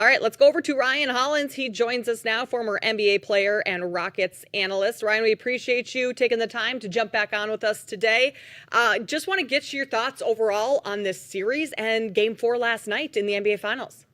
All right, let's go over to Ryan Hollins. He joins us now, former NBA player and Rockets analyst. Ryan, we appreciate you taking the time to jump back on with us today. Just want to get your thoughts overall on this series and Game 4 last night in the NBA Finals.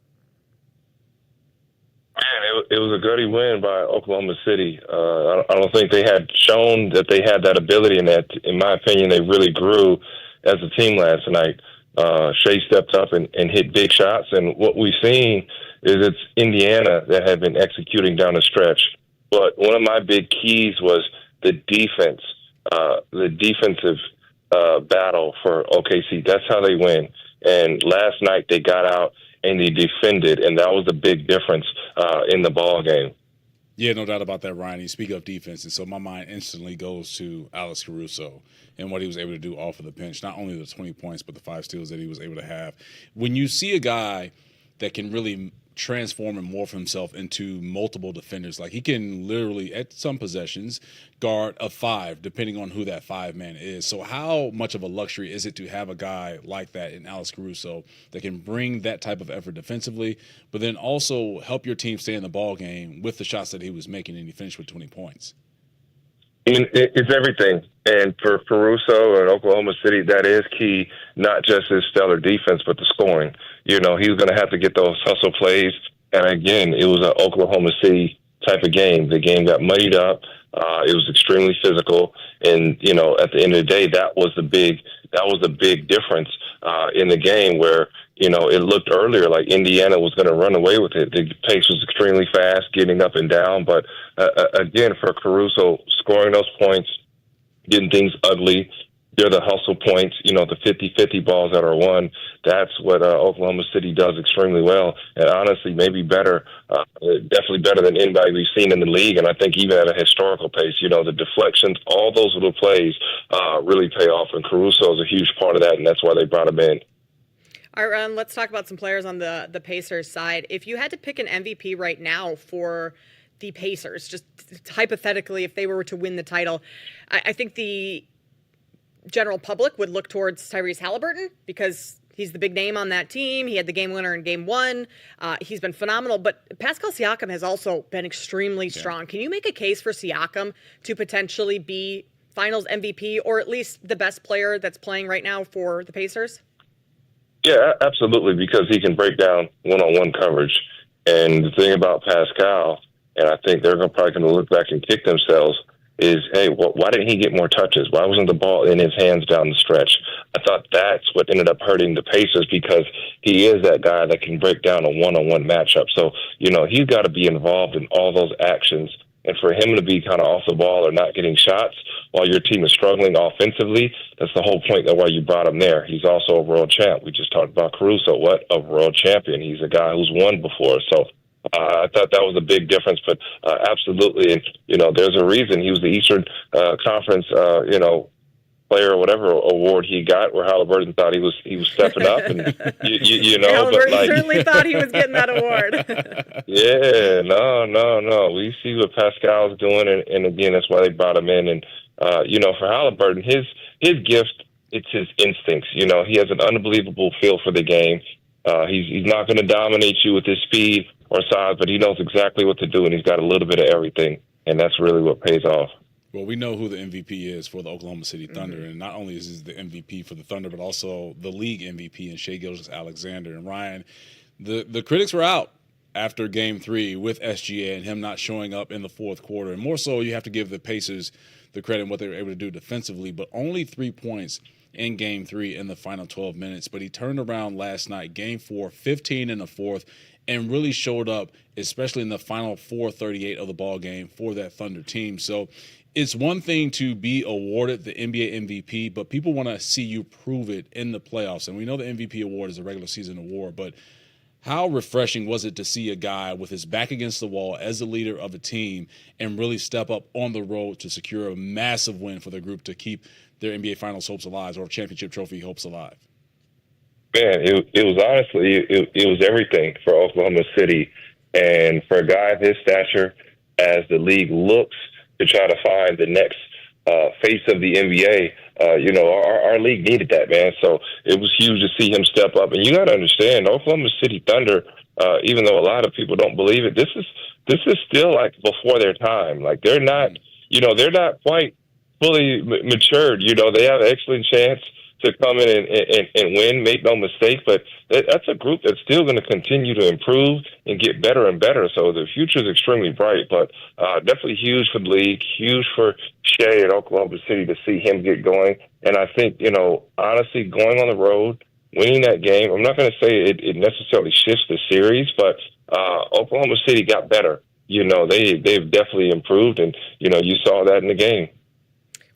Man, it was a gutty win by Oklahoma City. I don't think they had shown that they had that ability, and that, in my opinion, they really grew as a team last night. Shai stepped up and hit big shots, and what we've seen is it's Indiana that had been executing down the stretch. But one of my big keys was the defense, the defensive battle for OKC. That's how they win. And last night they got out and they defended, and that was the big difference in the ball game. Yeah, no doubt about that, Ryan. You speak of defense, and so my mind instantly goes to Alex Caruso and what he was able to do off of the bench. Not only the 20 points, but the 5 steals that he was able to have. When you see a guy that can really transform and morph himself into multiple defenders, like he can literally, at some possessions, guard a 5, depending on who that 5-man is. So how much of a luxury is it to have a guy like that in Alex Caruso that can bring that type of effort defensively, but then also help your team stay in the ball game with the shots that he was making, and he finished with 20 points? I mean, it's everything. And for Caruso and Oklahoma City, that is key, not just his stellar defense, but the scoring. You know, he's going to have to get those hustle plays. And again, it was an Oklahoma City type of game. The game got muddied up. It was extremely physical. And, you know, at the end of the day, that was the big difference in the game, where, you know, it looked earlier like Indiana was going to run away with it. The pace was extremely fast, getting up and down. But, again, for Caruso, scoring those points, getting things ugly, they're the hustle points, you know, the 50-50 balls that are won. That's what Oklahoma City does extremely well. And honestly, maybe better, definitely better than anybody we've seen in the league. And I think even at a historical pace, you know, the deflections, all those little plays really pay off. And Caruso is a huge part of that, and that's why they brought him in. All right, let's talk about some players on the Pacers side. If you had to pick an MVP right now for the Pacers, just hypothetically, if they were to win the title, I think the general public would look towards Tyrese Halliburton because he's the big name on that team. He had the game winner in Game 1. He's been phenomenal, but Pascal Siakam has also been extremely strong. Can you make a case for Siakam to potentially be Finals MVP, or at least the best player that's playing right now for the Pacers? Yeah, absolutely, because he can break down one-on-one coverage. And the thing about Pascal, and I think they're probably going to look back and kick themselves, is, hey, why didn't he get more touches? Why wasn't the ball in his hands down the stretch? I thought that's what ended up hurting the Pacers, because he is that guy that can break down a one-on-one matchup. So, you know, he's got to be involved in all those actions. And for him to be kind of off the ball or not getting shots while your team is struggling offensively, that's the whole point of why you brought him there. He's also a world champ. We just talked about Caruso. What a world champion. He's a guy who's won before. So I thought that was a big difference, but absolutely. And, you know, there's a reason he was the Eastern Conference, you know, player or whatever award he got, where Halliburton thought he was stepping up, and you know, Halliburton but like, certainly thought he was getting that award. yeah, no. We see what Pascal's doing, and again, that's why they brought him in. And you know, for Halliburton, his gift, it's his instincts. You know, he has an unbelievable feel for the game. He's not going to dominate you with his speed or size, but he knows exactly what to do, and he's got a little bit of everything, and that's really what pays off. Well, we know who the MVP is for the Oklahoma City Thunder, and not only is he the MVP for the Thunder, but also the league MVP in Shai Gilgeous-Alexander. And Ryan, the critics were out after Game 3 with SGA and him not showing up in the fourth quarter. And more so, you have to give the Pacers the credit in what they were able to do defensively, but only 3 points in Game 3 in the final 12 minutes. But he turned around last night, Game 4, 15 in the fourth, and really showed up, especially in the final 4:38 of the ball game for that Thunder team. So it's one thing to be awarded the NBA MVP, but people want to see you prove it in the playoffs. And we know the MVP award is a regular season award, but how refreshing was it to see a guy with his back against the wall as the leader of a team and really step up on the road to secure a massive win for the group to keep their NBA Finals hopes alive, or championship trophy hopes alive? Man, it was honestly, it was everything for Oklahoma City. And for a guy of his stature, as the league looks to try to find the next face of the NBA, you know, our league needed that, man. So it was huge to see him step up. And you got to understand, Oklahoma City Thunder, even though a lot of people don't believe it, this is still like before their time. Like they're not, they're not quite fully matured. They have an excellent chance to come in and win, make no mistake, but that's a group that's still going to continue to improve and get better and better. So the future is extremely bright, but definitely huge for the league, huge for Shai at Oklahoma City to see him get going. And I think, honestly, going on the road, winning that game, I'm not going to say it necessarily shifts the series, but Oklahoma City got better. They've definitely improved, and, you saw that in the game.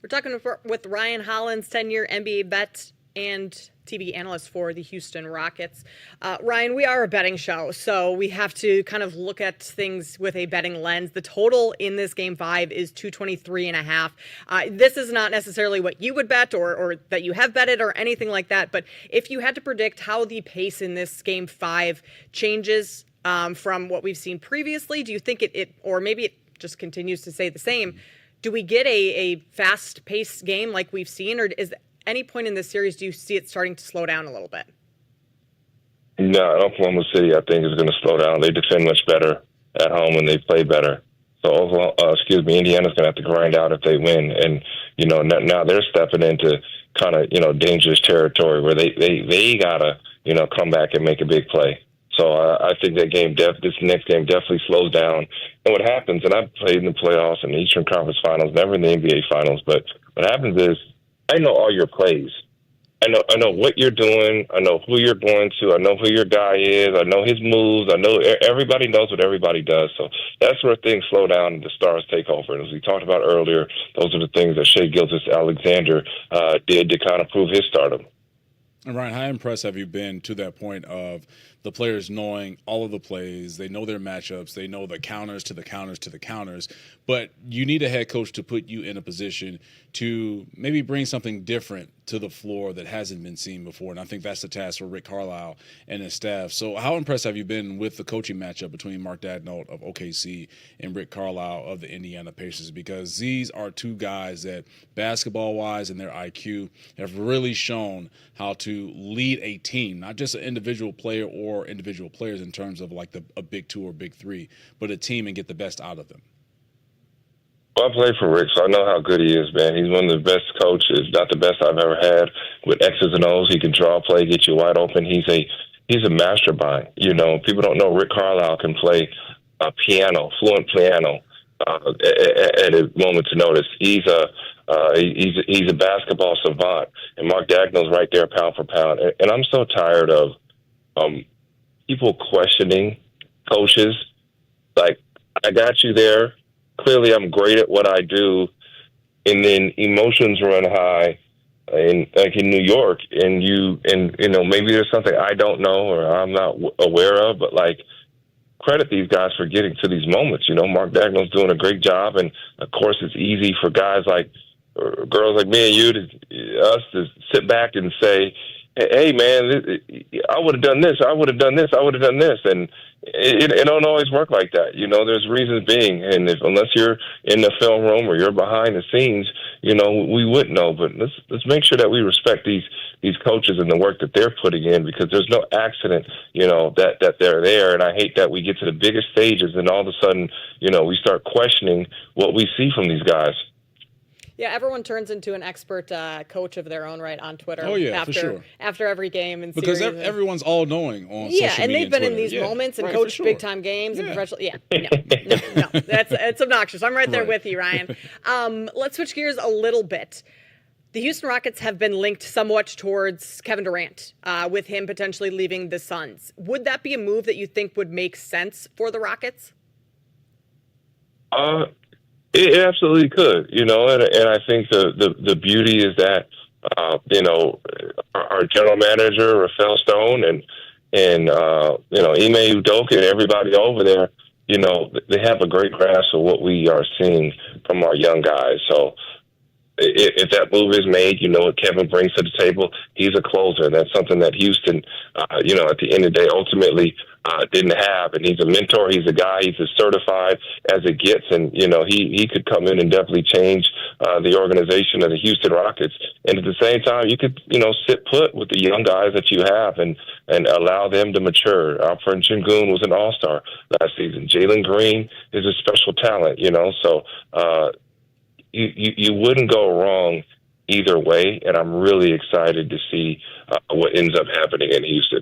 We're talking with Ryan Hollins, 10-year NBA vet and TV analyst for the Houston Rockets. Ryan, we are a betting show, so we have to kind of look at things with a betting lens. The total in this Game 5 is 223.5. This is not necessarily what you would bet or that you have betted or anything like that, but if you had to predict how the pace in this Game 5 changes from what we've seen previously, do you think it or maybe it just continues to stay the same? Do we get a fast-paced game like we've seen, or is any point in this series do you see it starting to slow down a little bit? No, Oklahoma City, I think, is going to slow down. They defend much better at home and they play better. So, Indiana's going to have to grind out if they win. And, now they're stepping into kind of, dangerous territory where they got to, come back and make a big play. So I think that this next game definitely slows down. And what happens, and I've played in the playoffs and the Eastern Conference Finals, never in the NBA Finals, but what happens is I know all your plays. I know what you're doing. I know who you're going to. I know who your guy is. I know his moves. I know everybody knows what everybody does. So that's where things slow down and the stars take over. And as we talked about earlier, those are the things that Shai Gilgeous-Alexander did to kind of prove his stardom. And Ryan, how impressed have you been to that point of the players knowing all of the plays? They know their matchups. They know the counters to the counters to the counters. But you need a head coach to put you in a position to maybe bring something different to the floor that hasn't been seen before. And I think that's the task for Rick Carlisle and his staff. So how impressed have you been with the coaching matchup between Mark Daigneault of OKC and Rick Carlisle of the Indiana Pacers? Because these are two guys that basketball-wise and their IQ have really shown how to lead a team, not just an individual player or individual players in terms of like a big two or big three, but a team and get the best out of them. Well, I played for Rick, so I know how good he is, man. He's one of the best coaches, not the best I've ever had. With X's and O's, he can draw a play, get you wide open. He's a mastermind. People don't know Rick Carlisle can play fluent piano at a moment's notice. He's a basketball savant, and Mark Daigneault's right there, pound for pound. And I'm so tired of people questioning coaches. Like, I got you there. Clearly, I'm great at what I do, and then emotions run high, in New York, and maybe there's something I don't know or I'm not aware of, but credit these guys for getting to these moments. Mark Daigneault's doing a great job, and of course, it's easy for guys or girls like me and you to sit back and say, hey, man, I would have done this, I would have done this, I would have done this. And it don't always work like that. There's reasons being. And unless you're in the film room or you're behind the scenes, we wouldn't know. But let's make sure that we respect these coaches and the work that they're putting in, because there's no accident, that they're there. And I hate that we get to the biggest stages and all of a sudden, we start questioning what we see from these guys. Yeah, everyone turns into an expert coach of their own right on Twitter. Oh, yeah, for sure. After every game and because series. Everyone's all knowing on social media. Yeah, and they've been in these Twitter. moments and right, coached sure. big-time games and professional. Yeah, no, it's obnoxious. I'm right there with you, Ryan. Let's switch gears a little bit. The Houston Rockets have been linked somewhat towards Kevin Durant, with him potentially leaving the Suns. Would that be a move that you think would make sense for the Rockets? It absolutely could, and I think the beauty is that, our general manager, Rafael Stone, and Ime Udoka and everybody over there, they have a great grasp of what we are seeing from our young guys. So if that move is made, what Kevin brings to the table. He's a closer. That's something that Houston, at the end of the day, ultimately didn't have. And he's a mentor. He's a guy. He's as certified as it gets. And, he could come in and definitely change the organization of the Houston Rockets. And at the same time, you could, sit put with the young guys that you have and allow them to mature. Alfred Sengun was an all-star last season. Jalen Green is a special talent, so you wouldn't go wrong either way, and I'm really excited to see what ends up happening in Houston.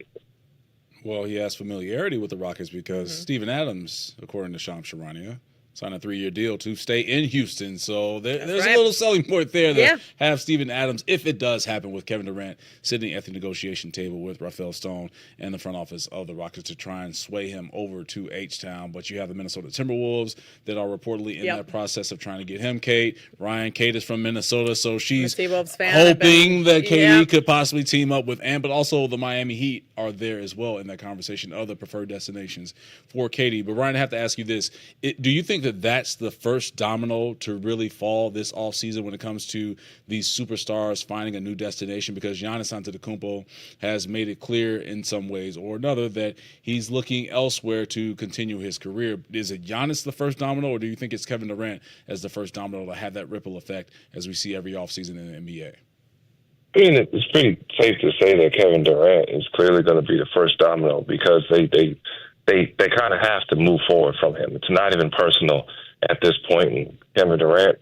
Well, he has familiarity with the Rockets because Steven Adams, according to Shams Charania, signed a 3-year deal to stay in Houston. So there's a little selling point there to have Steven Adams, if it does happen, with Kevin Durant sitting at the negotiation table with Rafael Stone and the front office of the Rockets to try and sway him over to H-Town. But you have the Minnesota Timberwolves that are reportedly in that process of trying to get him, Kate. Kate is from Minnesota, so she's hoping that KD could possibly team up with but also the Miami Heat are there as well in that conversation of the preferred destinations for KD. But Ryan, I have to ask you this. Do you think that that's the first domino to really fall this offseason when it comes to these superstars finding a new destination? Because Giannis Antetokounmpo has made it clear in some ways or another that he's looking elsewhere to continue his career. Is it Giannis the first domino, or do you think it's Kevin Durant as the first domino to have that ripple effect as we see every offseason in the NBA? I mean, it's pretty safe to say that Kevin Durant is clearly going to be the first domino because they kind of have to move forward from him. It's not even personal at this point. And Kevin Durant,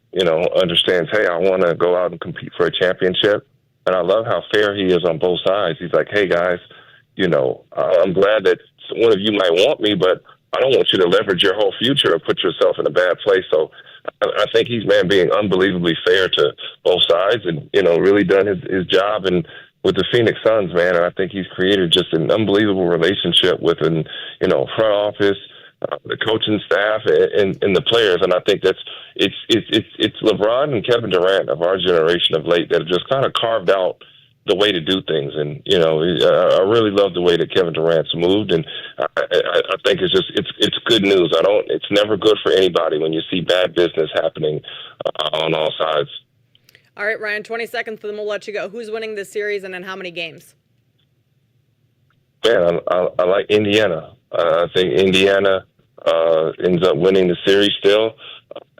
understands, hey, I want to go out and compete for a championship. And I love how fair he is on both sides. He's like, hey, guys, I'm glad that one of you might want me, but I don't want you to leverage your whole future or put yourself in a bad place. So I think he's, being unbelievably fair to both sides and, really done his job with the Phoenix Suns, man. And I think he's created just an unbelievable relationship with front office, the coaching staff and the players. And I think it's LeBron and Kevin Durant of our generation of late that have just kind of carved out the way to do things. And, I really love the way that Kevin Durant's moved. And I think it's good news. It's never good for anybody when you see bad business happening on all sides. All right, Ryan, 20 seconds, then we'll let you go. Who's winning this series and in how many games? Man, I like Indiana. I think Indiana ends up winning the series still.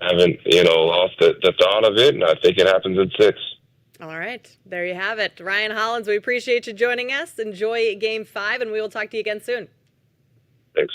I haven't, lost the thought of it, and I think it happens in 6. All right, there you have it. Ryan Hollins, we appreciate you joining us. Enjoy Game 5, and we will talk to you again soon. Thanks.